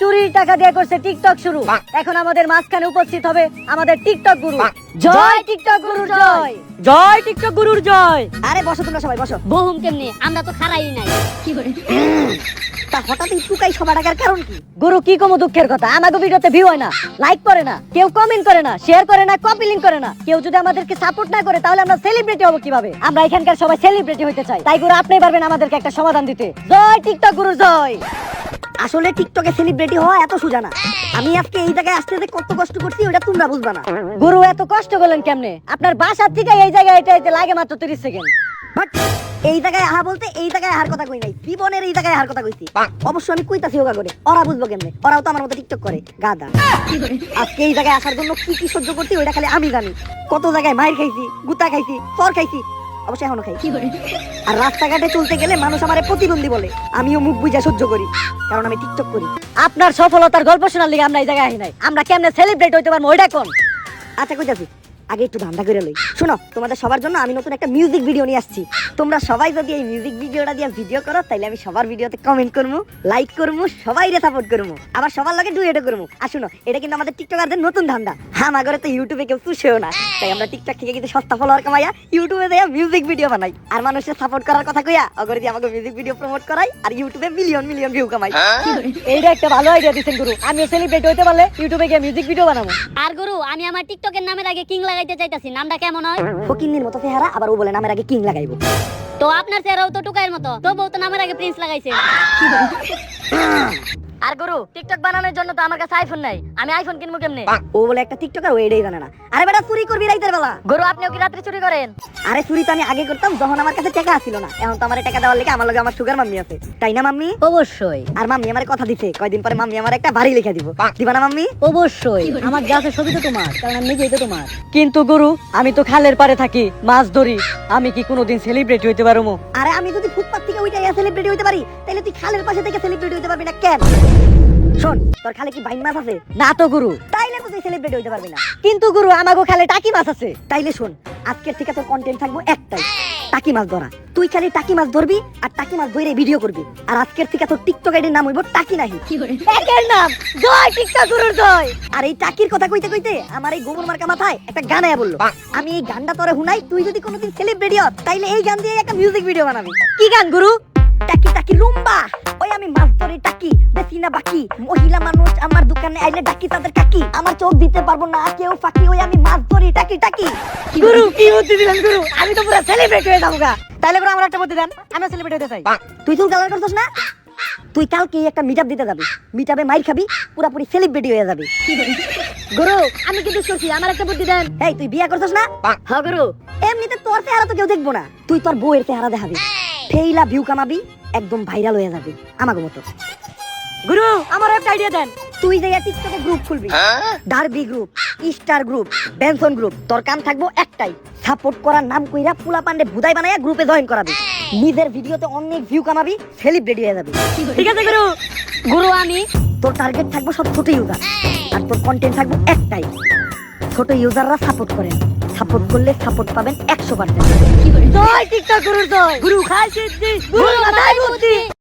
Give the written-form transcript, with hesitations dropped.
চুরির টাকা দিয়ে করছে টিকটক শুরু। এখন আমাদের মাঝখানে উপস্থিত হবে আমাদের টিকটক গুরু। জয় টিকটক গুরুর জয়, জয় টিকটক গুরুর জয়। আরে বসো তোমরা সবাই বসো। বহুম কেমনে আমরা তো খারাই নাই কি করে তা হঠাৎ এই টুকাই সভা ডাকার কারণ কি? গুরু কি কম দুঃখের কথা, আমাদের ভিডিওতে ভিউ হয় না, লাইক করে না, কেউ কমেন্ট করে না, শেয়ার করে না, কপি লিংক করে না। কেউ যদি আমাদেরকে সাপোর্ট না করে তাহলে আমরা সেলিব্রিটি হব কিভাবে? আমরা এখানকার সবাই সেলিব্রিটি হতে চাই। তাই গুরু আপনি পারবেন আমাদেরকে একটা সমাধান দিতে। জয় টিকটক গুরুর জয়। আসলে টিকটকে সেলিব্রিটি হওয়া এত সোজা না। আমি আজকে এই জায়গায় আসতে যে কত কষ্ট করছি ওটা তোমরা বুঝবা না। গুরু এত কষ্ট করলেন কেমনে? আপনার বাসার থেকে এই জায়গায় এটা লাগে মাত্র 30 সেকেন্ড। বাট এই জায়গায় আহা বলতে এই জায়গায় আহার কথা কই নাই, জীবনের এই জায়গায় আহার কথা কইছি। অবশ্য আমি কইতাছি ওগা করে, ওরা বুঝবো কেমনে? ওরাও তো আমার মতো টিকটক করে গাদা। আজকে এই জায়গায় আসার জন্য কি কি সহ্য করছি ওইটা খালি আমি জানি। কত জায়গায় মাইর খাইছি, গুতা খাইছি, চর খাইছি, অবশ্যই এখনো খাই। আর রাস্তাঘাটে চলতে গেলে মানুষ আমারে প্রতিবন্ধী বলে, আমিও মুখ বুঝা সহ্য করি, কারণ আমি টিকটক করি। আপনার সফলতার গল্প শোনার লিগে আমরা এই জায়গায় আহি নাই। আমরা কেমনে সেলিব্রেট হইতে পারবো ওইটা কোন? আচ্ছা কইতাছি, আগে একটু ধান্দা করে লই। শোনো, তোমাদের সবার জন্য আমি নতুন একটা মিউজিক ভিডিও নিয়ে আসছি। তোমরা সবাই যদি এই মিউজিক ভিডিওটা দিয়ে ভিডিও করো তাহলে আমি সবার ভিডিওতে কমেন্ট করবো, লাইক করবো, সবাইরে সাপোর্ট করবো, আবার সবার লগে ডুয়েটও করবো। আর শোনো, এটা কিন্তু আমাদের টিকটকারদের নতুন ধান্দা। আমাগরে তো ইউটিউবে কেউ চুষেও না, তাই আমরা টিকটক থেকে কিন্তু সস্তা ফলোয়ার কামাইয়া ইউটিউবে দেয়া মিউজিক ভিডিও বানাই। আর মানুষের সাপোর্ট করার কথা কইয়া অগরে দিয়ে আমাকে মিউজিক ভিডিও প্রমোট করাই আর ইউটিউবে মিলিয়ন মিলিয়ন ভিউ কামাই। এইটা একটা ভালো আইডিয়া দিছেন গুরু। আমিও সেলিব্রেট হইতে পারলে ইউটিউবে গিয়ে মিউজিক ভিডিও বানাবো। আর গুরু আমি আমার টিকটকের নামের আগে কিং লাগাইতে চাইতাছি, নামটা কেমন হয়? ফকিন্নির মতো চেহারা, আবার ও বলে নামের আগে কিং লাগাইবো। তো আপনার চেহারাও তো টুকাইয়ের মতো, তবুও তো নামের আগে প্রিন্স লাগাইছে। আর গুরু টিকটক বানানোর জন্য তো আমার কাছে আইফোন নাই, আমি আইফোন কিনবো কেমনে? ও বলে একটা টিকটকার, ও এটাই জানে না। আরে বেটা, চুরি করবি রাইতের বেলা? গুরু আপনিও কি রাত্রে চুরি করেন? আরে চুরি তো আমি আগে করতাম যখন আমার কাছে টাকা ছিল না। এখন তো আমার টাকা দেওয়ার লেগে আমার লগে আমার সুগার মাম্মি আছে, তাই না মাম্মি? অবশ্যই। আর মাম্মি আমার কথা দিছে কয়দিন পরে মাম্মি আমার একটা বাড়ি লিখে দিব, দিবা না মাম্মি? অবশ্যই। আমার গাছের ছবি তো তোমার, কারণ আমি নিজেই তো তোমার। কিন্তু গুরু আমি তো খালের পারে থাকি, মাছ ধরি, আমি কি কোনোদিন সেলিব্রিটি হইতে পারবো? আরে আমি যদি ফুটপাত থেকে ওইটা সেলিব্রিটি হইতে পারি তাহলে তুই খালের পাশে থেকে সেলিব্রিটি হইতে পারবি না কেন? শোন, তোর খালে কি বাইন মাছ আছে? না তো গুরু। তাইলে তো তুই সেলিব্রিটি হইতে পারবি না। কিন্তু গুরু আমাগো খালে টাকি মাছ আছে। তাইলে শোন, আজকের থেকে তোর কন্টেন্ট থাকবো একটাই, টাকি মাছ ধরা। তুই খালি টাকি মাছ ধরবি আর টাকি মাছ ধরে ভিডিও করবি। আর আজকের থেকে তোর টিকটক আইডির নাম হইব টাকি নাহি। একের নাম জয় টিকটক গুরুর জয়। আর এই টাকির কথা কইতে কইতে আমার এই গোবর মার্কা মাথায় একটা গান আয়া বললো। আমি এই গানটা তোরে হুনাই, তুই যদি কোনোদিন সেলিব্রিটি হস তাইলে এই গান দিয়ে একটা মিউজিক ভিডিও বানাবি। কি গান গুরু? টাকি টাকি রুম্বা, ওই আমি মাছ ধরি টাকি, বেশি না বাকি, মহিলা মানুষ আমার দোকানে আইলে ডাকি তাদের কাকি, আমার চোখ দিতে পারবো না কেউ ফাঁকি, ওই আমি মাছ ধরি টাকি টাকি। গুরু কি বুদ্ধি দিলেন গুরু, আমি তো পুরো সেলিব্রিটি হয়ে যাবো গা। তাইলে গুরু আমার একটা বুদ্ধি দেন, আমি সেলিব্রিটি হতে চাই। তুই চুল কালার করছিস না? তুই কালকে একটা মিটআপ দিতে যাবি, মিটআপে মাইর খাবি, পুরাপুরি সেলিব্রিটি হয়ে যাবি। গুরু আমি কিন্তু করছি, আমার একটা বুদ্ধি দেন। এই তুই বিয়া করছিস না? হ্যাঁ গুরু। এমনিতে তোর চেহারা তো কেউ দেখবো না, তুই তোর বউয়ের চেহারা দেখাবি, ফেইলা ভিউ কামাবি, একদম ভাইরাল হয়ে যাবি আমাগো মতো। গুরু আমার একটা আইডিয়া দেন। তুই যে টিকটকে গ্রুপ খুলবি, Derby group, star group, Benson group, তোর কাম থাকবো একটাই, সাপোর্ট করার নাম কইরা পুলা পান্ডে ভুদাই বানায়া গ্রুপে জয়েন করাবি, নিজের ভিডিওতে অনেক ভিউ কামাবি, সেলিব্রিটি হয়ে যাবি। ঠিক আছে গুরু। গুরু আমি তোর টার্গেট থাকবো সব ছোট ইউজার, আর তোর কন্টেন্ট থাকবো একটাই, ছোট ইউজাররা সাপোর্ট করেন, সাপোর্ট করলে সাপোর্ট পাবেন 100%। জয় টিকটক গুরুর জয়। গুরু খাই সিদ্ধি, গুরু মাথায় বুদ্ধি।